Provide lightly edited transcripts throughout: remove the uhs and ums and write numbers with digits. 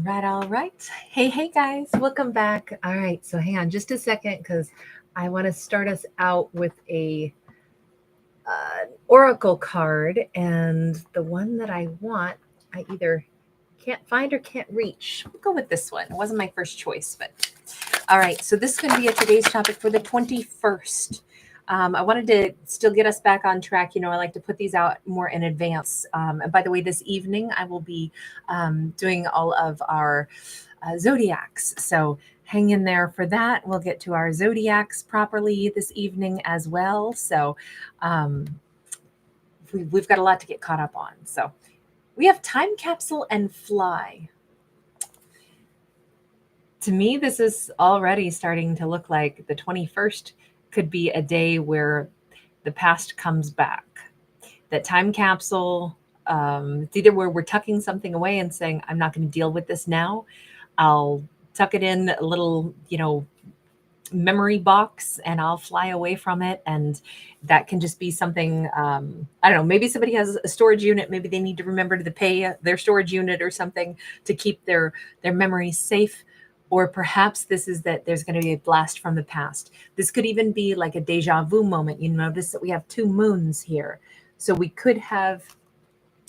All right. Hey guys, welcome back. All right, so hang on just a second because I want to start us out with a oracle card, and the one that I want, I either can't find or can't reach. We'll go with this one. It wasn't my first choice, but all right. So this is going to be a today's topic for the 21st. I wanted to still get us back on track. I like to put these out more in advance. And by the way, this evening I will be doing all of our zodiacs. So hang in there for that. We'll get to our zodiacs properly this evening as well. So we've got a lot to get caught up on. So we have time capsule and fly. To me, this is already starting to look like the 21st could be a day where the past comes back. That time capsule, it's either where we're tucking something away and saying, I'm not going to deal with this now. I'll tuck it in a little, memory box and I'll fly away from it. And that can just be something, I don't know, maybe somebody has a storage unit. Maybe they need to remember to pay their storage unit or something to keep their memories safe. Or perhaps this is that there's going to be a blast from the past. This could even be like a deja vu moment. You notice that we have two moons here. So we could have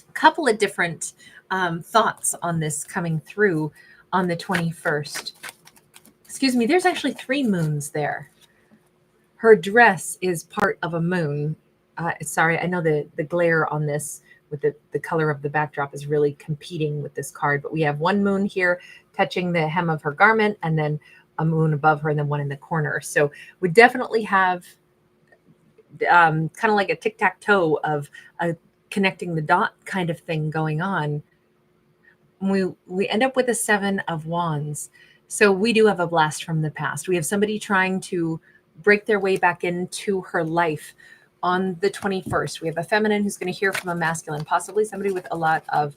a couple of different thoughts on this coming through on the 21st. Excuse me, there's actually three moons there. Her dress is part of a moon. Sorry, I know the glare on this with the color of the backdrop is really competing with this card, but we have one moon here touching the hem of her garment and then a moon above her and then one in the corner. So we definitely have kind of like a tic-tac-toe of a connecting the dot kind of thing going on. We end up with a 7 of Wands. So we do have a blast from the past. We have somebody trying to break their way back into her life on the 21st. We have a feminine who's going to hear from a masculine, possibly somebody with a lot of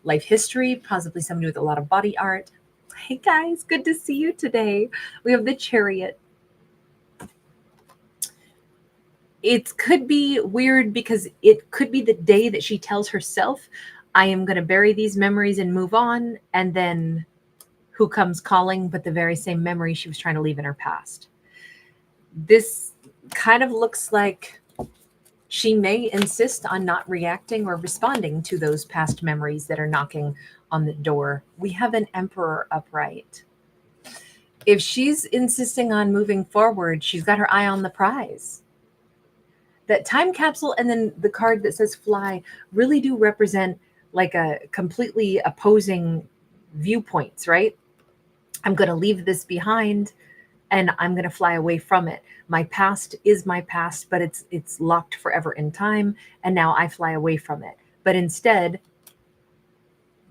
life history, possibly somebody with a lot of body art. Hey guys, good to see you today. We have the Chariot. It could be weird because it could be the day that she tells herself, I am going to bury these memories and move on. And then who comes calling, but the very same memory she was trying to leave in her past. This kind of looks like she may insist on not reacting or responding to those past memories that are knocking on the door. We have an Emperor upright. If she's insisting on moving forward, she's got her eye on the prize. That time capsule and then the card that says fly really do represent like a completely opposing viewpoints, right? I'm going to leave this behind and I'm going to fly away from it. My past is my past, but it's locked forever in time. And now I fly away from it. But instead,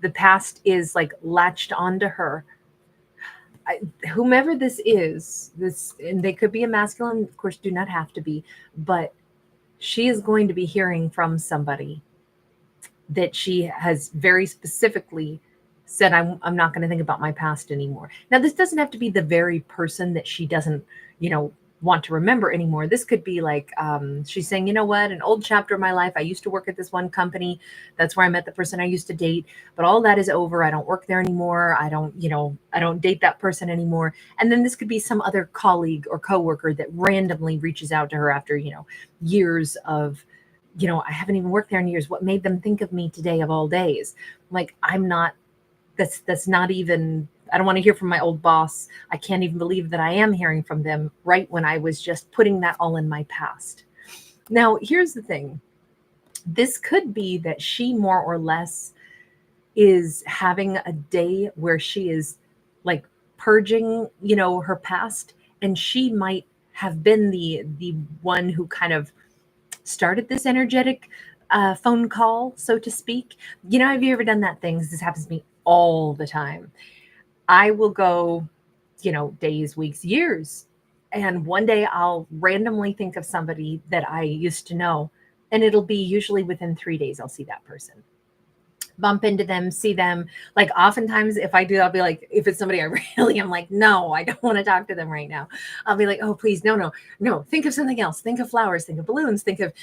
the past is like latched onto her. Whomever this is, and they could be a masculine, of course, do not have to be, but she is going to be hearing from somebody that she has very specifically said, I'm not going to think about my past anymore. Now, this doesn't have to be the very person that she doesn't, want to remember anymore. This could be like, she's saying, you know what, an old chapter of my life. I used to work at this one company. That's where I met the person I used to date, but all that is over. I don't work there anymore. I don't date that person anymore. And then this could be some other colleague or coworker that randomly reaches out to her after, years of, I haven't even worked there in years. What made them think of me today of all days? Like, that's not even, I don't want to hear from my old boss. I can't even believe that I am hearing from them right when I was just putting that all in my past. Now, here's the thing. This could be that she more or less is having a day where she is like purging, her past, and she might have been the one who kind of started this energetic phone call, so to speak. Have you ever done that thing? This happens to me all the time. I will go, days, weeks, years. And one day I'll randomly think of somebody that I used to know. And it'll be usually within 3 days I'll see that person. bump into them, see them. Like oftentimes if I do, I'll be like, if it's somebody I really am like, no, I don't want to talk to them right now. I'll be like, oh, please, no, think of something else. Think of flowers, think of balloons, think of,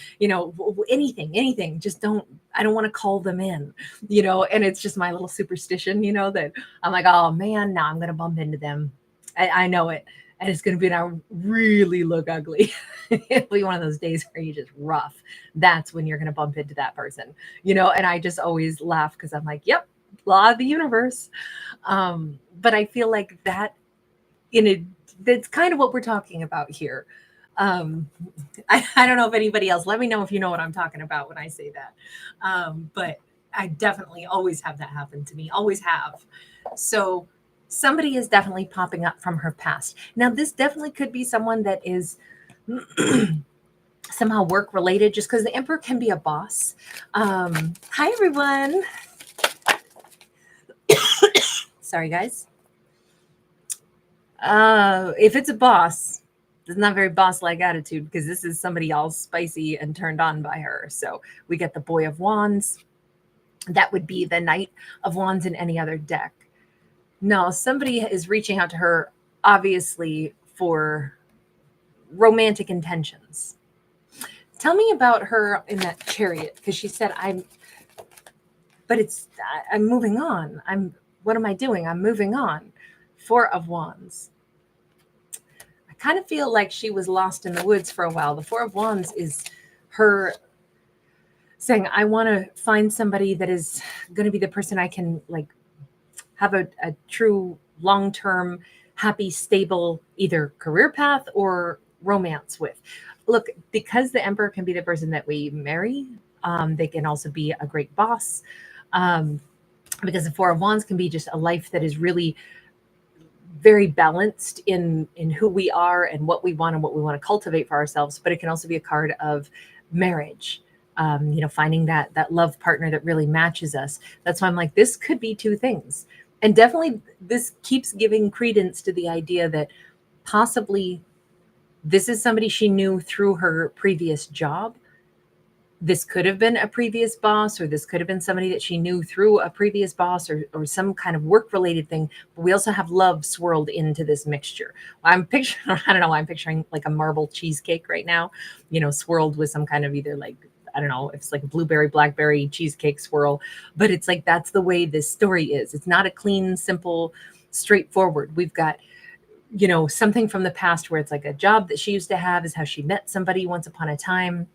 anything. Just I don't want to call them in, and it's just my little superstition, that I'm like, oh man, now I'm going to bump into them. I know it. And it's going to be now really look ugly. It'll be one of those days where you just rough. That's when you're going to bump into that person, and I just always laugh because I'm like, yep, law of the universe. But I feel like that's kind of what we're talking about here. I don't know if anybody else, let me know if you know what I'm talking about when I say that. But I definitely always have that happen to me, always have. So somebody is definitely popping up from her past. Now, this definitely could be someone that is somehow work related, just because the Emperor can be a boss. Hi, everyone. Sorry, guys. If it's a boss, it's not very boss-like attitude, because this is somebody all spicy and turned on by her. So we get the Boy of Wands. That would be the Knight of Wands in any other deck. No, somebody is reaching out to her, obviously, for romantic intentions. Tell me about her in that Chariot, because she said, I'm moving on. What am I doing? I'm moving on. Four of Wands. I kind of feel like she was lost in the woods for a while. The Four of Wands is her saying, I want to find somebody that is going to be the person I can have a true long-term, happy, stable, either career path or romance with. Look, because the Emperor can be the person that we marry, they can also be a great boss. Because the Four of Wands can be just a life that is really very balanced in who we are and what we want and what we want to cultivate for ourselves. But it can also be a card of marriage. Finding that love partner that really matches us. That's why I'm like, this could be two things. And definitely this keeps giving credence to the idea that possibly this is somebody she knew through her previous job. This could have been a previous boss, or this could have been somebody that she knew through a previous boss, or some kind of work-related thing. But we also have love swirled into this mixture. I'm picturing like a marble cheesecake right now, swirled with some kind of either I don't know if it's like a blueberry, blackberry cheesecake swirl, but it's like, that's the way this story is. It's not a clean, simple, straightforward. We've got, something from the past where it's like a job that she used to have is how she met somebody once upon a time.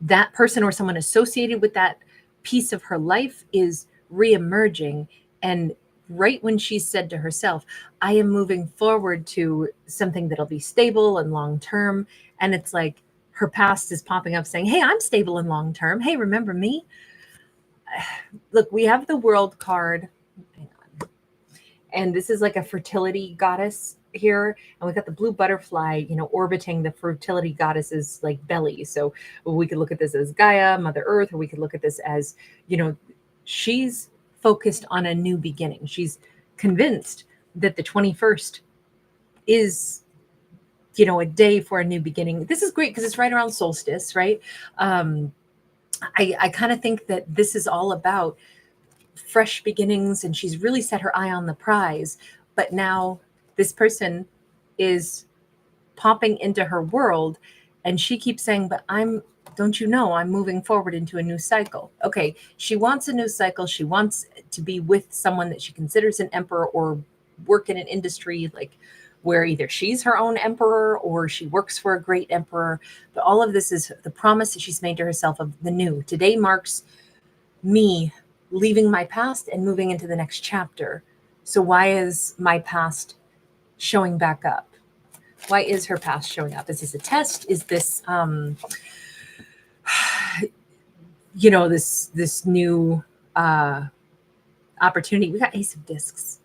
That person or someone associated with that piece of her life is reemerging. And right when she said to herself, I am moving forward to something that'll be stable and long-term. And it's like, her past is popping up saying, hey, I'm stable and long-term. Hey, remember me? Look, we have the World card. Hang on. And this is like a fertility goddess here. And we've got the blue butterfly, orbiting the fertility goddess's belly. So we could look at this as Gaia, Mother Earth, or we could look at this as, she's focused on a new beginning. She's convinced that the 21st is a day for a new beginning. This is great because it's right around solstice, right? I kind of think that this is all about fresh beginnings, and she's really set her eye on the prize. But now this person is popping into her world, and she keeps saying, but don't you know, I'm moving forward into a new cycle. Okay, she wants a new cycle. She wants to be with someone that she considers an emperor, or work in an industry where either she's her own emperor or she works for a great emperor. But all of this is the promise that she's made to herself of the new. Today marks me leaving my past and moving into the next chapter. So why is my past showing back up? Why is her past showing up? Is this a test? Is this, this new opportunity? We got Ace of Discs.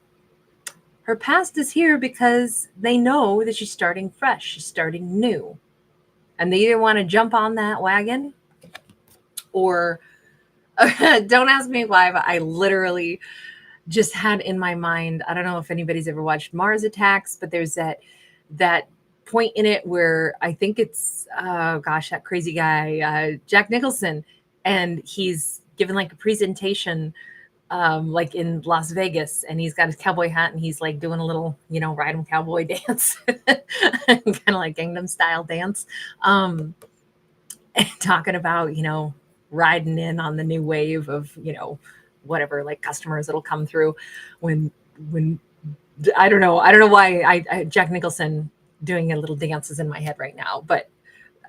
Her past is here because they know that she's starting fresh. She's starting new. And they either want to jump on that wagon or don't ask me why, but I literally just had in my mind, I don't know if anybody's ever watched Mars Attacks, but there's that point in it where I think it's, that crazy guy, Jack Nicholson, and he's giving like a presentation, like in Las Vegas, and he's got his cowboy hat and he's like doing a little, ride 'em cowboy dance, kind of like Gangnam style dance, and talking about, riding in on the new wave of, whatever, like customers that'll come through when I don't know. I don't know why Jack Nicholson doing a little dances in my head right now, but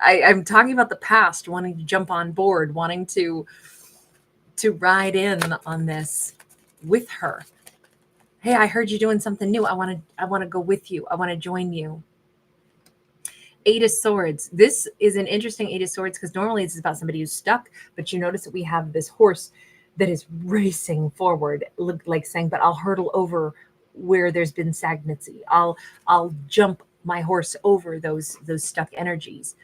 I'm talking about the past, wanting to jump on board, wanting to ride in on this with her. Hey, I heard you doing something new. I want to go with you. I want to join you. Eight of Swords. This is an interesting Eight of Swords because normally this is about somebody who's stuck, but you notice that we have this horse that is racing forward, like saying, but I'll hurdle over where there's been stagnancy. I'll jump my horse over those stuck energies.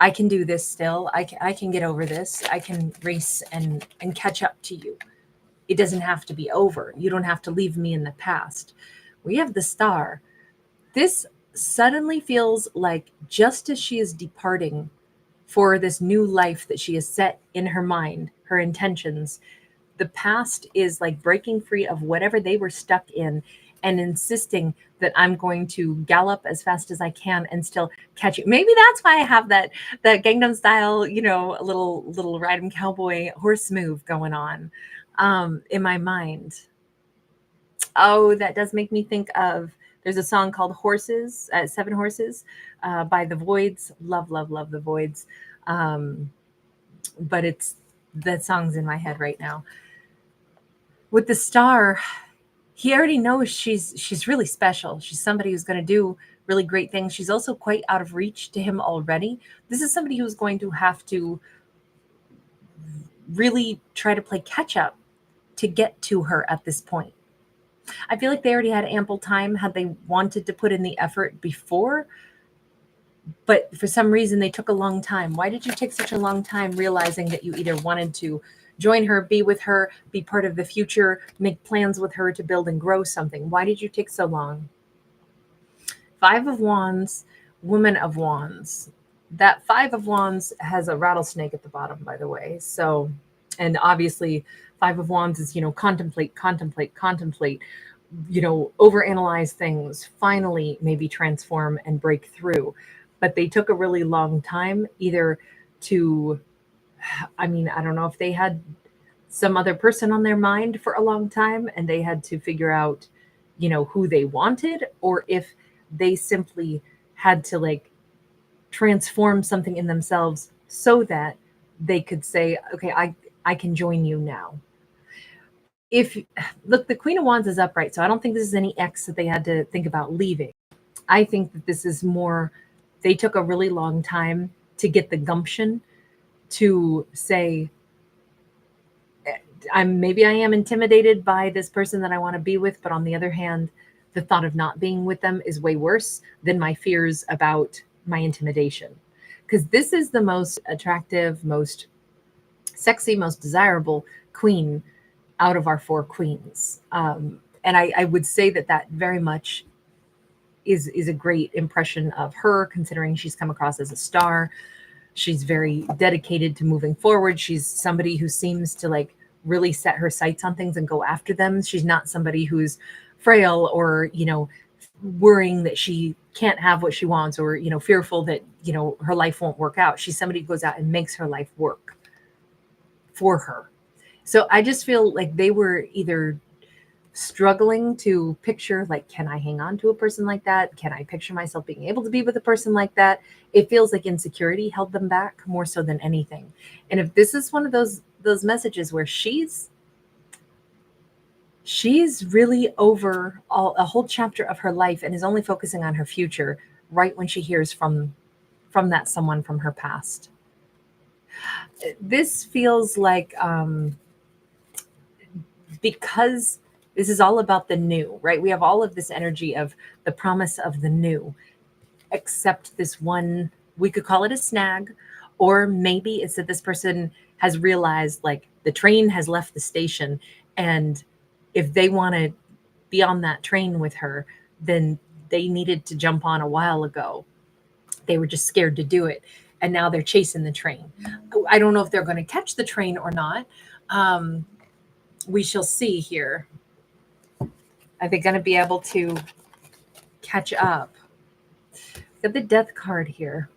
I can do this still. I can get over this. I can race and catch up to you. It doesn't have to be over. You don't have to leave me in the past. We have the Star. This suddenly feels like just as she is departing for this new life that she has set in her mind, her intentions, the past is like breaking free of whatever they were stuck in and insisting that I'm going to gallop as fast as I can and still catch you. Maybe that's why I have that Gangnam style, a little ride 'em cowboy horse move going on in my mind. Oh, that does make me think of, there's a song called Horses, Seven Horses, by The Voids. Love, love, love The Voids. But that song's in my head right now. With the Star, he already knows she's really special. She's somebody who's going to do really great things. She's also quite out of reach to him already. This is somebody who's going to have to really try to play catch up to get to her at this point. I feel like they already had ample time had they wanted to put in the effort before, but for some reason they took a long time. Why did you take such a long time realizing that you either wanted to join her, be with her, be part of the future, make plans with her to build and grow something? Why did you take so long? Five of Wands, Woman of Wands. That Five of Wands has a rattlesnake at the bottom, by the way. So, and obviously Five of Wands is, contemplate, overanalyze things, finally maybe transform and break through. But they took a really long time either to, I don't know if they had some other person on their mind for a long time and they had to figure out, who they wanted, or if they simply had to like transform something in themselves so that they could say, okay, I can join you now. Look, the Queen of Wands is upright, so I don't think this is any ex that they had to think about leaving. I think that this is more, they took a really long time to get the gumption to say, maybe I am intimidated by this person that I want to be with, but on the other hand, the thought of not being with them is way worse than my fears about my intimidation. Because this is the most attractive, most sexy, most desirable queen out of our four queens. And I would say that very much is a great impression of her, considering she's come across as a star. She's very dedicated to moving forward. She's somebody who seems to like really set her sights on things and go after them. She's not somebody who's frail or, worrying that she can't have what she wants, or, fearful that, her life won't work out. She's somebody who goes out and makes her life work for her. So I just feel like they were either struggling to picture, like, can I hang on to a person like that? Can I picture myself being able to be with a person like that? It feels like insecurity held them back more so than anything. And if this is one of those messages where she's really over a whole chapter of her life and is only focusing on her future right when she hears from that someone from her past. This feels like, because this is all about the new, right? We have all of this energy of the promise of the new, except this one, we could call it a snag, or maybe it's that this person has realized like the train has left the station, and if they want to be on that train with her, then they needed to jump on a while ago. They were just scared to do it. And now they're chasing the train. I don't know if they're going to catch the train or not. We shall see here. Are they going to be able to catch up? Got the death card here.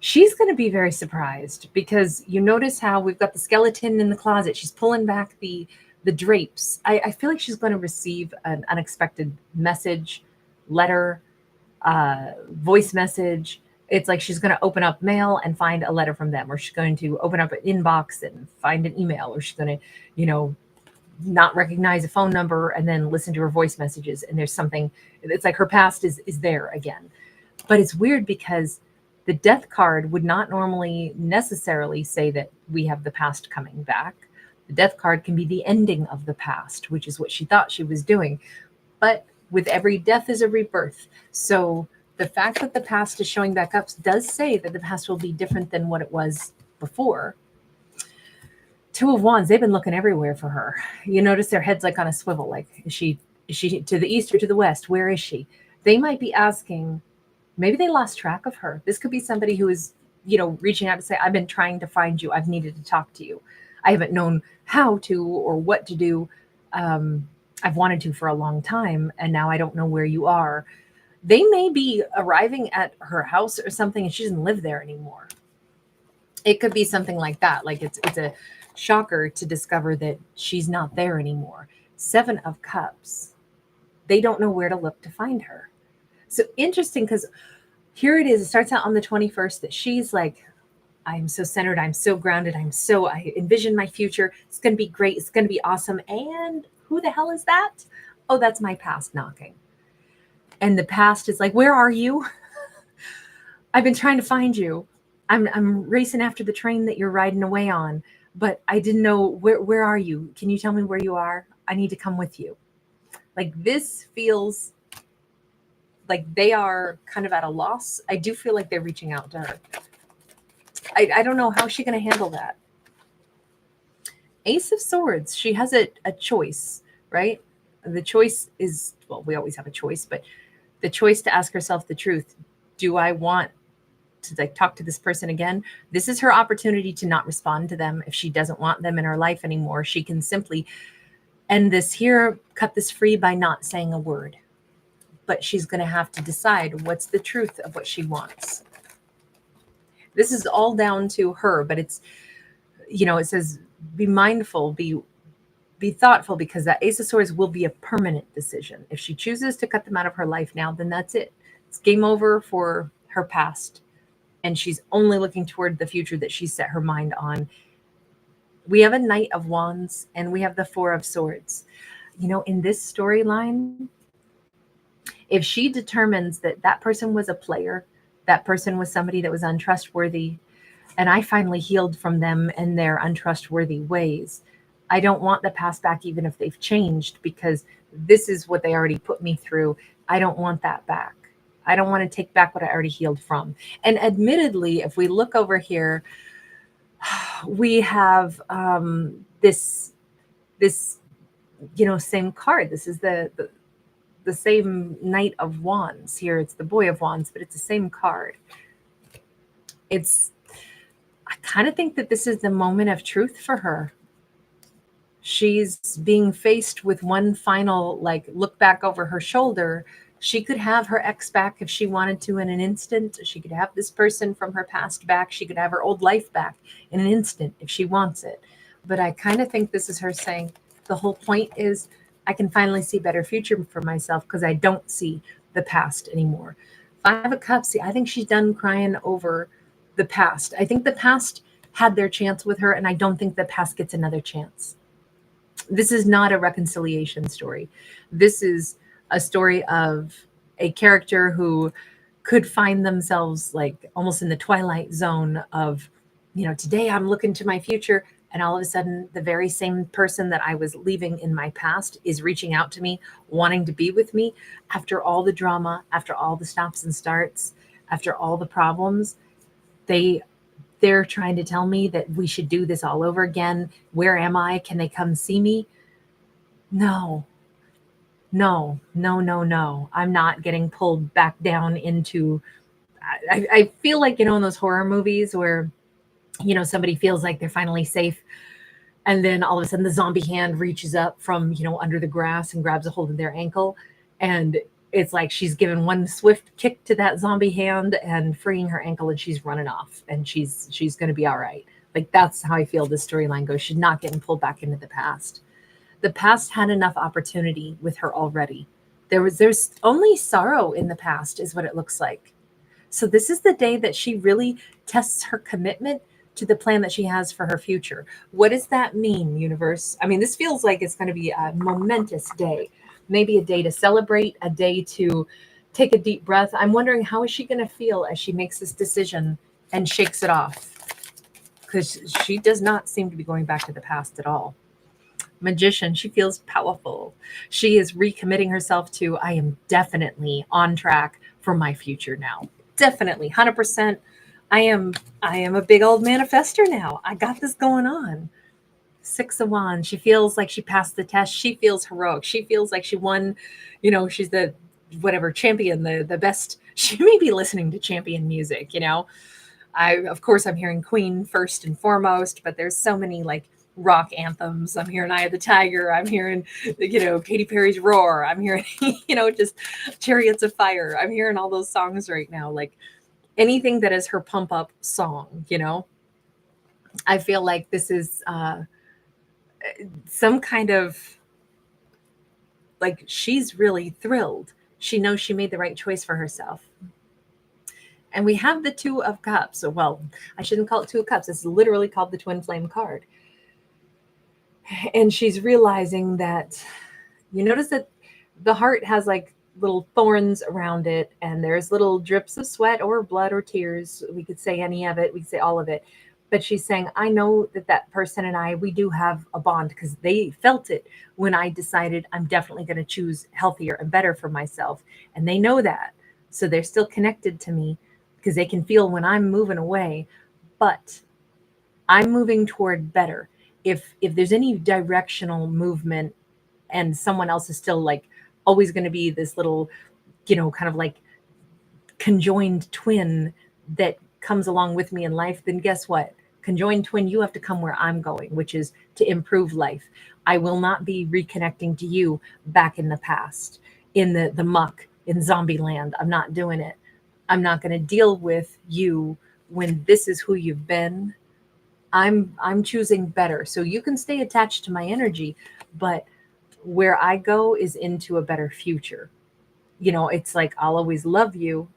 She's going to be very surprised because you notice how we've got the skeleton in the closet. She's pulling back the drapes. I feel like she's going to receive an unexpected message, letter, voice message. It's like she's going to open up mail and find a letter from them, or she's going to open up an inbox and find an email, or she's going to, not recognize a phone number and then listen to her voice messages. And there's something, it's like her past is there again. But it's weird because the death card would not normally necessarily say that we have the past coming back. The death card can be the ending of the past, which is what she thought she was doing. But with every death is a rebirth. So the fact that the past is showing back up does say that the past will be different than what it was before. Two of Wands, they've been looking everywhere for her. You notice their head's like on a swivel. Like, is she to the east or to the west? Where is she? They might be asking, maybe they lost track of her. This could be somebody who is, reaching out to say, I've been trying to find you. I've needed to talk to you. I haven't known how to or what to do. I've wanted to for a long time, and now I don't know where you are. They may be arriving at her house or something, and she doesn't live there anymore. It could be something like that. Like it's a shocker to discover that she's not there anymore. 7 of Cups. They don't know where to look to find her. So interesting, because here it is. It starts out on the 21st that she's like, I'm so centered. I'm so grounded. I envision my future. It's going to be great. It's going to be awesome. And who the hell is that? Oh, that's my past knocking. And the past is like, where are you? I've been trying to find you. I'm racing after the train that you're riding away on, but I didn't know where are you? Can you tell me where you are? I need to come with you. Like, this feels like they are kind of at a loss. I do feel like they're reaching out to her. I don't know, how's she going to handle that? Ace of Swords. She has a choice, right? The choice is, well, we always have a choice, but the choice to ask herself the truth. Do I want to talk to this person again? This is her opportunity to not respond to them. If she doesn't want them in her life anymore, she can simply end this here, cut this free by not saying a word. But she's going to have to decide what's the truth of what she wants. This is all down to her, but it's, it says, be mindful, be thoughtful, because that Ace of Swords will be a permanent decision. If she chooses to cut them out of her life now, then that's it. It's game over for her past. And she's only looking toward the future that she set her mind on. We have a Knight of Wands and we have the 4 of Swords. In this storyline, if she determines that that person was a player, that person was somebody that was untrustworthy, and I finally healed from them and their untrustworthy ways, I don't want the past back, even if they've changed, because this is what they already put me through. I don't want that back. I don't want to take back what I already healed from. And admittedly, if we look over here, we have this same card. This is the same Knight of Wands. Here it's the Boy of Wands, but it's the same card. I kind of think that this is the moment of truth for her. She's being faced with one final, look back over her shoulder. She could have her ex back if she wanted to in an instant. She could have this person from her past back. She could have her old life back in an instant if she wants it. But I kind of think this is her saying the whole point is I can finally see a better future for myself because I don't see the past anymore. 5 of Cups. See, I think she's done crying over the past. I think the past had their chance with her, and I don't think the past gets another chance. This is not a reconciliation story. This is a story of a character who could find themselves almost in the twilight zone of, today I'm looking to my future, and all of a sudden the very same person that I was leaving in my past is reaching out to me, wanting to be with me after all the drama, after all the stops and starts, after all the problems. They're trying to tell me that we should do this all over again. Where am I? Can they come see me? No. I'm not getting pulled back down into, I feel like, in those horror movies where, somebody feels like they're finally safe And then all of a sudden the zombie hand reaches up from, under the grass and grabs a hold of their ankle. And it's like she's given one swift kick to that zombie hand and freeing her ankle, and she's running off, and she's going to be all right. Like, that's how I feel this storyline goes. She's not getting pulled back into the past. The past had enough opportunity with her already. There's only sorrow in the past is what it looks like. So this is the day that she really tests her commitment to the plan that she has for her future. What does that mean, universe? I mean, this feels like it's going to be a momentous day. Maybe a day to celebrate, a day to take a deep breath. I'm wondering, how is she going to feel as she makes this decision and shakes it off? Because she does not seem to be going back to the past at all. Magician, she feels powerful. She is recommitting herself to, I am definitely on track for my future now. Definitely, 100%. I am a big old manifester now. I got this going on. Six of Wands. She feels like she passed the test. She feels heroic. She feels like she won. She's the whatever champion, the best. She may be listening to champion music. Of course I'm hearing Queen first and foremost, but there's so many like rock anthems. I'm hearing Eye of the Tiger. I'm hearing, Katy Perry's Roar. I'm hearing, just Chariots of Fire. I'm hearing all those songs right now. Like anything that is her pump up song. I feel like this is some kind of, like, she's really thrilled. She knows she made the right choice for herself. And we have the Two of Cups. Well, I shouldn't call it Two of Cups. It's literally called the Twin Flame card. And she's realizing that, you notice that the heart has like little thorns around it, and there's little drips of sweat or blood or tears. We could say any of it. We could say all of it. But she's saying, I know that person and I, we do have a bond, because they felt it when I decided I'm definitely going to choose healthier and better for myself. And they know that. So they're still connected to me because they can feel when I'm moving away. But I'm moving toward better. If there's any directional movement and someone else is still like always going to be this little, kind of like conjoined twin that comes along with me in life, then guess what? Conjoined twin, you have to come where I'm going, which is to improve life. I will not be reconnecting to you back in the past, in the muck, in zombie land. I'm not doing it. I'm not going to deal with you when this is who you've been. I'm choosing better. So you can stay attached to my energy, but where I go is into a better future. It's like, I'll always love you.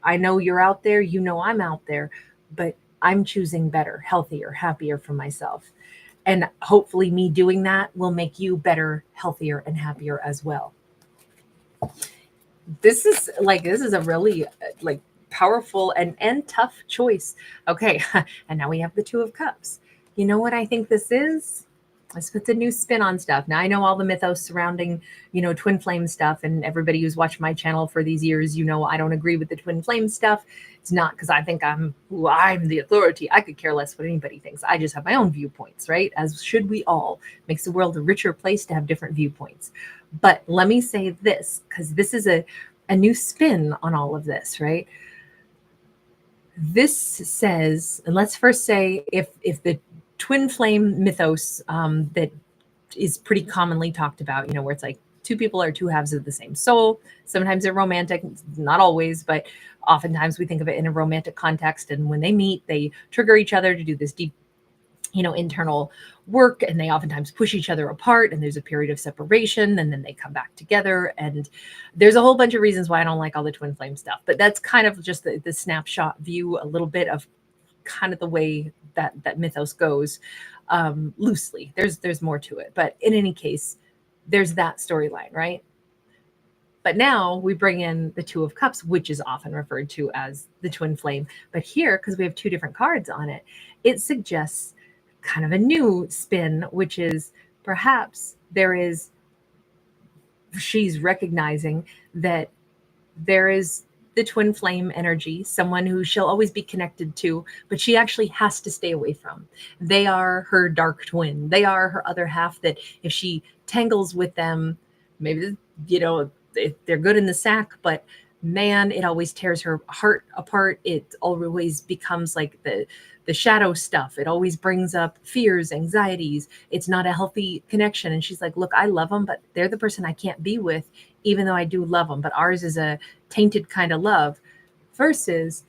I know you're out there, I'm out there, but I'm choosing better, healthier, happier for myself. And hopefully me doing that will make you better, healthier, and happier as well. This is a really like powerful and tough choice. Okay. And now we have the Two of Cups. You know what I think this is? This puts a new spin on stuff. Now I know all the mythos surrounding, twin flame stuff, and everybody who's watched my channel for these years, I don't agree with the twin flame stuff. It's not because I think I'm the authority. I could care less what anybody thinks. I just have my own viewpoints, right? As should we all. Makes the world a richer place to have different viewpoints. But let me say this, because this is a new spin on all of this, right? This says, and let's first say if the twin flame mythos that is pretty commonly talked about, where it's like two people are two halves of the same soul. Sometimes they're romantic, not always, but oftentimes we think of it in a romantic context. And when they meet, they trigger each other to do this deep, internal work, and they oftentimes push each other apart, and there's a period of separation, and then they come back together. And there's a whole bunch of reasons why I don't like all the twin flame stuff, but that's kind of just the snapshot view, a little bit of kind of the way that mythos goes, loosely. There's more to it, but in any case, there's that storyline, right? But now we bring in the Two of Cups, which is often referred to as the twin flame. But here, because we have two different cards on it, it suggests kind of a new spin, which is perhaps she's recognizing that there is the twin flame energy, someone who she'll always be connected to, but she actually has to stay away from. They are her dark twin. They are her other half, that if she tangles with them, maybe, they're good in the sack, but man, it always tears her heart apart. It always becomes like the shadow stuff. It always brings up fears, anxieties. It's not a healthy connection. And she's like, look, I love them, but they're the person I can't be with, even though I do love them. But ours is a tainted kind of love versus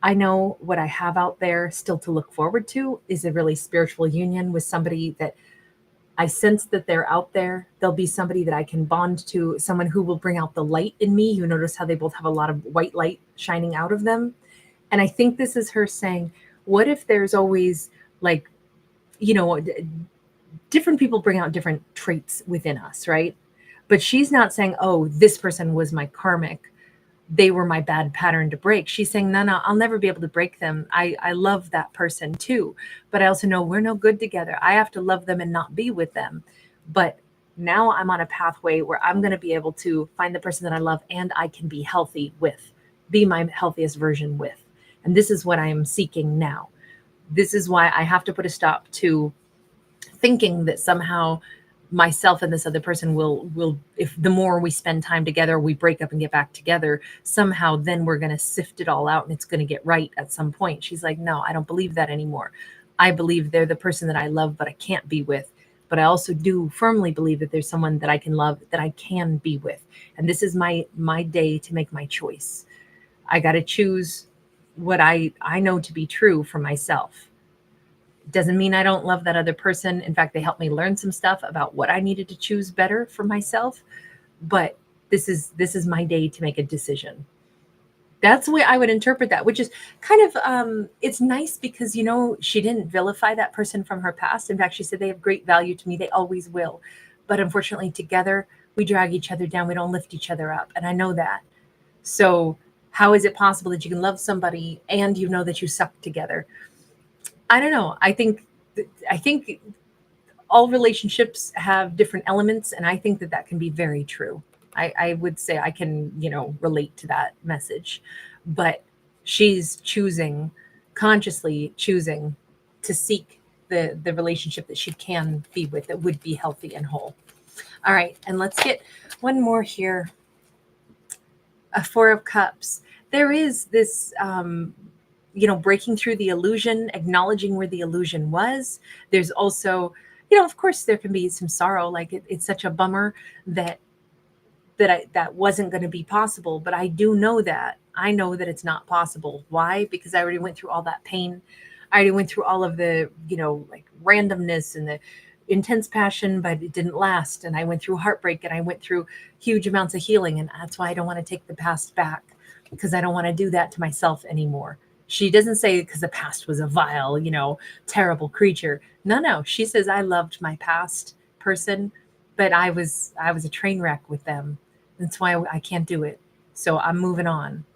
I know what I have out there still to look forward to is a really spiritual union with somebody that I sense that they're out there. They'll be somebody that I can bond to, someone who will bring out the light in me. You notice how they both have a lot of white light shining out of them. And I think this is her saying, what if there's always like, you know, different people bring out different traits within us, right? But she's not saying, oh, this person was my karmic. They were my bad pattern to break. She's saying, no, I'll never be able to break them. I love that person too. But I also know we're no good together. I have to love them and not be with them. But now I'm on a pathway where I'm going to be able to find the person that I love and I can be healthy with, be my healthiest version with. And this is what I am seeking now. This is why I have to put a stop to thinking that somehow myself and this other person will if the more we spend time together, we break up and get back together, somehow then we're going to sift it all out and it's going to get right at some point. She's like, no, I don't believe that anymore. I believe they're the person that I love but I can't be with. But I also do firmly believe that there's someone that I can love that I can be with. And this is my day to make my choice. I got to choose what I know to be true for myself. Doesn't mean I don't love that other person. In fact, they helped me learn some stuff about what I needed to choose better for myself. But this is my day to make a decision. That's the way I would interpret that, which is kind of it's nice because, you know, she didn't vilify that person from her past. In fact, she said they have great value to me. They always will. But unfortunately, together we drag each other down. We don't lift each other up. And I know that. So how is it possible that you can love somebody and you know that you suck together? I don't know. I think all relationships have different elements, and I think that that can be very true. I would say I can, you know, relate to that message, but she's consciously choosing to seek the relationship that she can be with that would be healthy and whole. All right, and let's get one more here. A Four of Cups. There is this you know, breaking through the illusion, acknowledging where the illusion was. There's also, you know, of course there can be some sorrow. Like it's such a bummer that that wasn't going to be possible. But I do know that. I know that it's not possible. Why? Because I already went through all that pain. I already went through all of the, you know, like randomness and the intense passion, but it didn't last. And I went through heartbreak and I went through huge amounts of healing. And that's why I don't want to take the past back, because I don't want to do that to myself anymore. She doesn't say because the past was a vile, you know, terrible creature. No. She says I loved my past person, but I was a train wreck with them. That's why I can't do it. So I'm moving on.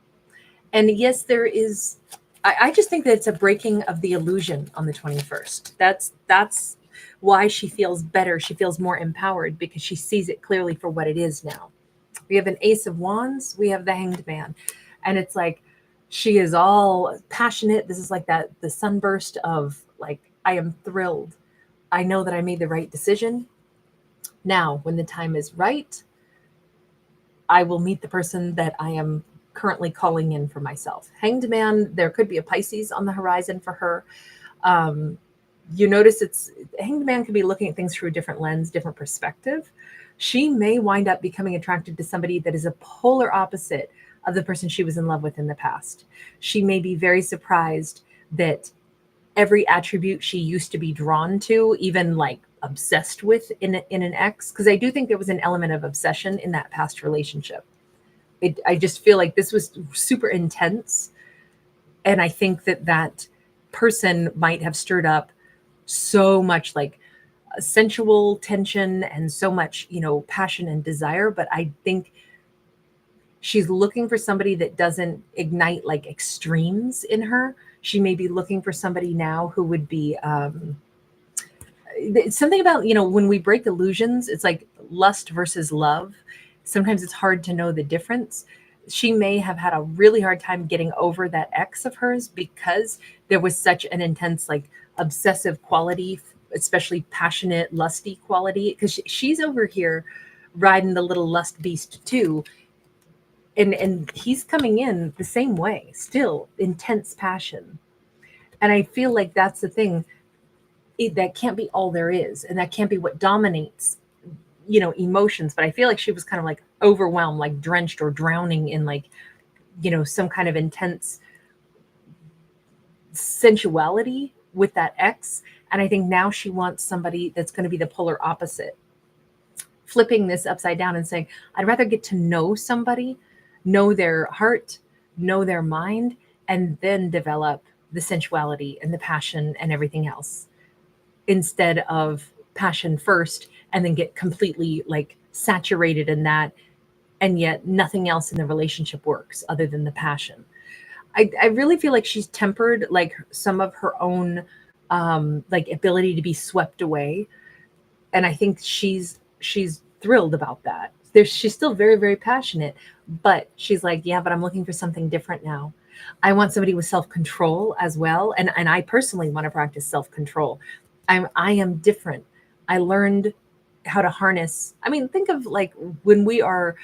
And yes, there is. I just think that it's a breaking of the illusion on the 21st. That's why she feels better. She feels more empowered because she sees it clearly for what it is now. We have an Ace of Wands. We have the Hanged Man, and it's like, she is all passionate. This is like the sunburst of like, I am thrilled. I know that I made the right decision. Now, when the time is right, I will meet the person that I am currently calling in for myself. Hanged Man, there could be a Pisces on the horizon for her. You notice Hanged Man could be looking at things through a different lens, different perspective. She may wind up becoming attracted to somebody that is a polar opposite of the person she was in love with in the past. She may be very surprised that every attribute she used to be drawn to, even like obsessed with in an ex, because I do think there was an element of obsession in that past relationship. I just feel like this was super intense. And I think that person might have stirred up so much like sensual tension and so much, you know, passion and desire. But I think she's looking for somebody that doesn't ignite like extremes in her. She may be looking for somebody now who would be something about, you know, when we break illusions, it's like lust versus love. Sometimes it's hard to know the difference. She may have had a really hard time getting over that ex of hers because there was such an intense, like obsessive quality, especially passionate, lusty quality. Because she's over here riding the little lust beast too. And he's coming in the same way, still intense passion. And I feel like that's the thing. That can't be all there is, and that can't be what dominates, emotions. But I feel like she was kind of like overwhelmed, like drenched or drowning in like, some kind of intense sensuality with that ex. And I think now she wants somebody that's going to be the polar opposite, flipping this upside down and saying, I'd rather get to know somebody, know their heart, know their mind, and then develop the sensuality and the passion and everything else, instead of passion first and then get completely like saturated in that, and yet nothing else in the relationship works other than the passion. I really feel like she's tempered like some of her own like ability to be swept away. And I think she's thrilled about that. She's still very, very passionate, but she's like, yeah, but I'm looking for something different now. I want somebody with self-control as well. And I personally want to practice self-control. I am different. I learned how to harness. I mean, think of like when we are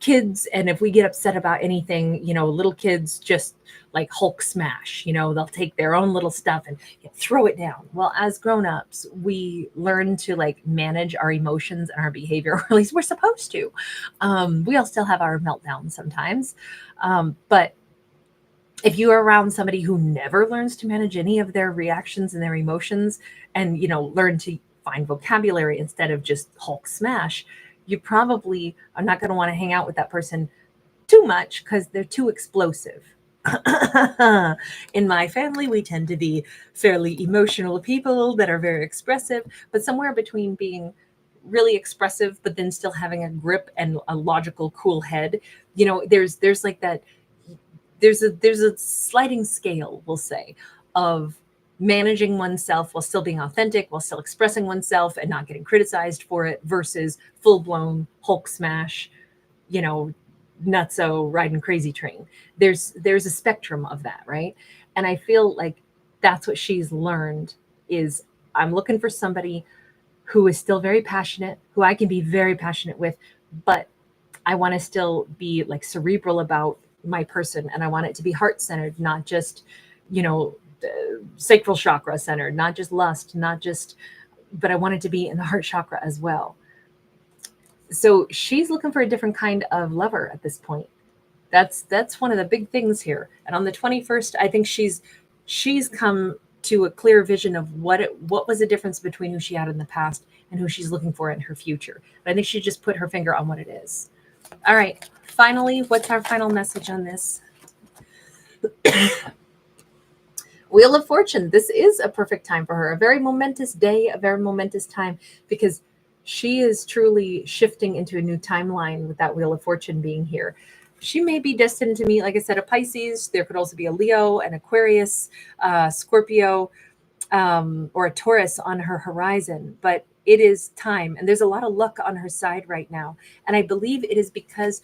kids, and if we get upset about anything, little kids just like Hulk smash, they'll take their own little stuff and throw it down. Well, as grown-ups, we learn to like manage our emotions and our behavior, or at least we're supposed to. We all still have our meltdowns sometimes. But if you are around somebody who never learns to manage any of their reactions and their emotions, and learn to find vocabulary instead of just Hulk smash, you probably are not going to want to hang out with that person too much because they're too explosive. In my family, we tend to be fairly emotional people that are very expressive, but somewhere between being really expressive but then still having a grip and a logical, cool head. There's like that. There's a sliding scale, we'll say, of managing oneself while still being authentic, while still expressing oneself and not getting criticized for it, versus full-blown Hulk smash, nutso riding crazy train. There's a spectrum of that, right? And I feel like that's what she's learned is, I'm looking for somebody who is still very passionate, who I can be very passionate with, but I want to still be like cerebral about my person, and I want it to be heart-centered, not just, sacral chakra centered, not just lust, but I want it to be in the heart chakra as well. So she's looking for a different kind of lover at this point. That's one of the big things here. And on the 21st, I think she's come to a clear vision of what was the difference between who she had in the past and who she's looking for in her future. But I think she just put her finger on what it is. All right. Finally, what's our final message on this? Wheel of Fortune. This is a perfect time for her. A very momentous day, a very momentous time, because she is truly shifting into a new timeline with that Wheel of Fortune being here. She may be destined to meet, like I said, a Pisces. There could also be a Leo, an Aquarius, Scorpio, or a Taurus on her horizon. But it is time, and there's a lot of luck on her side right now. And I believe it is because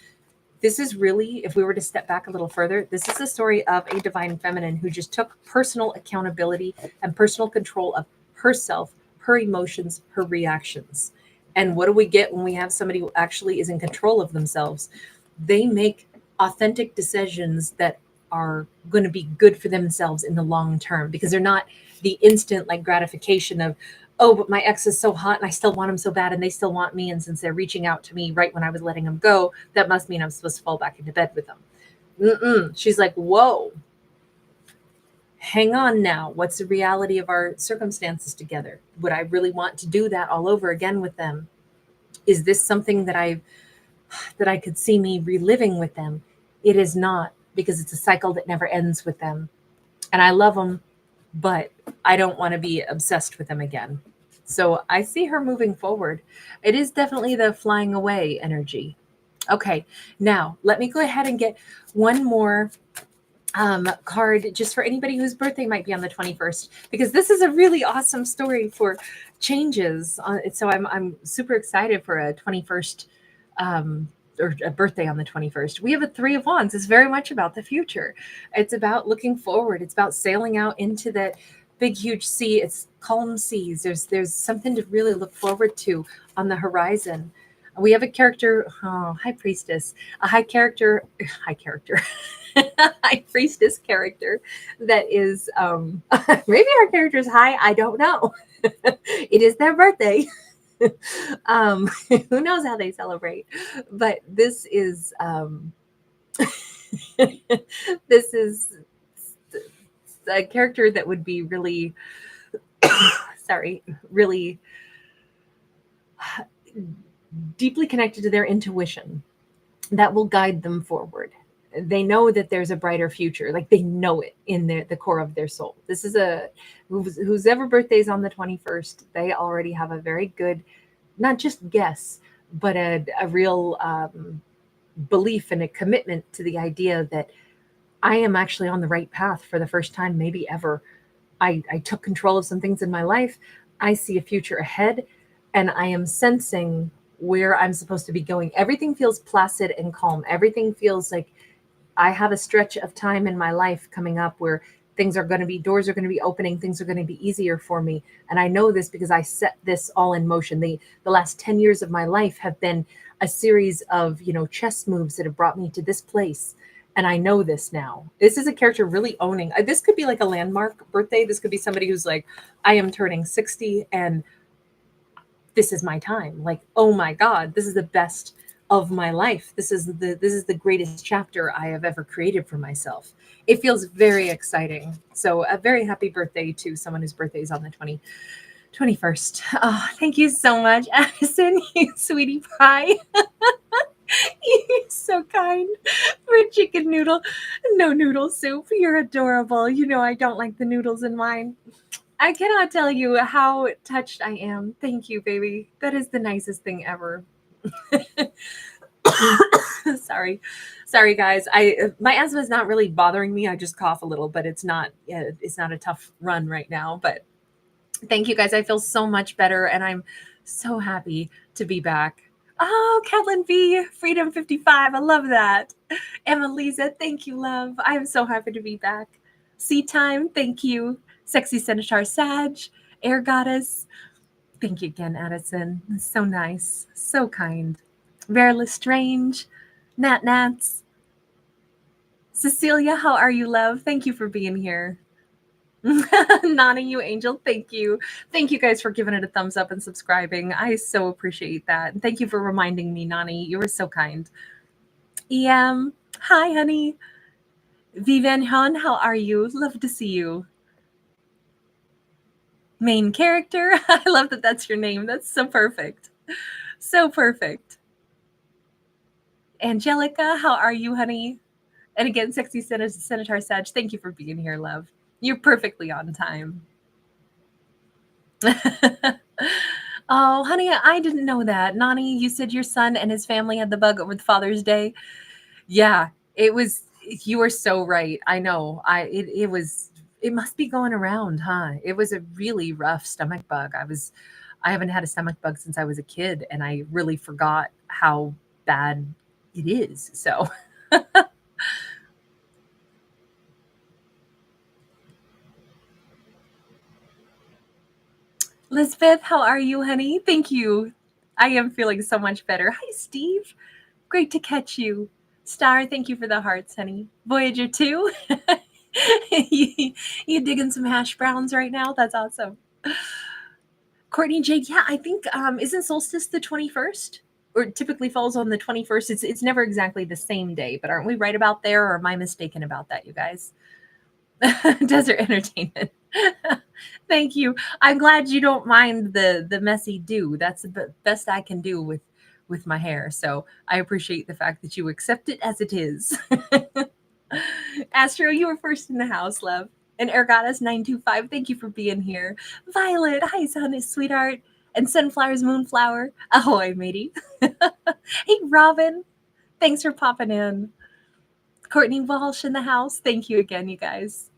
this is really, if we were to step back a little further, this is the story of a divine feminine who just took personal accountability and personal control of herself, her emotions, her reactions. And what do we get when we have somebody who actually is in control of themselves? They make authentic decisions that are going to be good for themselves in the long term, because they're not the instant like gratification of, oh, but my ex is so hot and I still want him so bad and they still want me. And since they're reaching out to me right when I was letting him go, that must mean I'm supposed to fall back into bed with them. She's like, whoa, hang on now. What's the reality of our circumstances together? Would I really want to do that all over again with them? Is this something that I could see me reliving with them? It is not, because it's a cycle that never ends with them. And I love them, but I don't want to be obsessed with them again. So I see her moving forward. It is definitely the flying away energy. Okay, now let me go ahead and get one more card just for anybody whose birthday might be on the 21st, because this is a really awesome story for changes. So I'm super excited for a 21st or a birthday on the 21st. We have a 3 of Wands. It's very much about the future. It's about looking forward. It's about sailing out into that big, huge sea. It's calm seas. There's something to really look forward to on the horizon. We have a character, high priestess, a high character, high priestess character that is, maybe our character is high. I don't know. It is their birthday. um, who knows how they celebrate? But this is, this is a character that would be really, sorry, really deeply connected to their intuition that will guide them forward. They know that there's a brighter future, like they know it in the core of their soul. This is a whose ever birthday's on the 21st, they already have a very good, not just guess, but a real belief and a commitment to the idea that I am actually on the right path for the first time, maybe ever. I took control of some things in my life. I see a future ahead, and I am sensing where I'm supposed to be going. Everything feels placid and calm. Everything feels like I have a stretch of time in my life coming up where things are going to be, doors are going to be opening, things are going to be easier for me. And I know this because I set this all in motion. The last 10 years of my life have been a series of, chess moves that have brought me to this place. And I know this now. This is a character really owning. This could be like a landmark birthday. This could be somebody who's like, I am turning 60 and this is my time. Like, oh my God, this is the best of my life. This is the greatest chapter I have ever created for myself. It feels very exciting. So a very happy birthday to someone whose birthday is on the 21st. Oh, thank you so much, Addison, you sweetie pie. You're so kind for a chicken noodle. No noodle soup. You're adorable. You know I don't like the noodles in mine. I cannot tell you how touched I am. Thank you, baby. That is the nicest thing ever. Sorry guys. My asthma is not really bothering me. I just cough a little, but it's not a tough run right now. But thank you guys. I feel so much better and I'm so happy to be back. Oh, Kathleen B, Freedom 55. I love that. Emma Lisa, thank you, love. I am so happy to be back. Sea Time, thank you. Sexy Senator Sag, Air Goddess. Thank you again, Addison. So nice. So kind. Vera Lestrange, Nat Nats. Cecilia, how are you, love? Thank you for being here. Nani, you angel, thank you. Thank you guys for giving it a thumbs up and subscribing. I so appreciate that. And thank you for reminding me, Nani. You were so kind. EM, hi, honey. Vivian Han, how are you? Love to see you. Main character. I love that that's your name. That's so perfect. So perfect. Angelica, how are you, honey? And again, Sexy Senator Sag, thank you for being here, love. You're perfectly on time. Oh, honey, I didn't know that. Nani, you said your son and his family had the bug over the Father's Day. Yeah, it was. You were so right. I know. It was. It must be going around, huh? It was a really rough stomach bug. I haven't had a stomach bug since I was a kid, and I really forgot how bad it is. So. Lisbeth, how are you, honey? Thank you. I am feeling so much better. Hi, Steve. Great to catch you. Star, thank you for the hearts, honey. Voyager 2. you digging some hash browns right now? That's awesome. Courtney Jade, yeah, I think isn't solstice the 21st? Or it typically falls on the 21st. It's never exactly the same day, but aren't we right about there, or am I mistaken about that, you guys? Desert entertainment. Thank you. I'm glad you don't mind the messy do. That's the best I can do with my hair. So I appreciate the fact that you accept it as it is. Astro, you were first in the house, love. And Ergatas 925, thank you for being here. Violet, hi, son, sweetheart. And Sunflower's Moonflower, ahoy, matey. Hey, Robin, thanks for popping in. Courtney Walsh in the house, thank you again, you guys.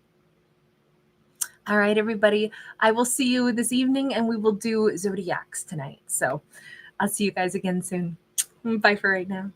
All right, everybody. I will see you this evening and we will do zodiacs tonight. So I'll see you guys again soon. Bye for right now.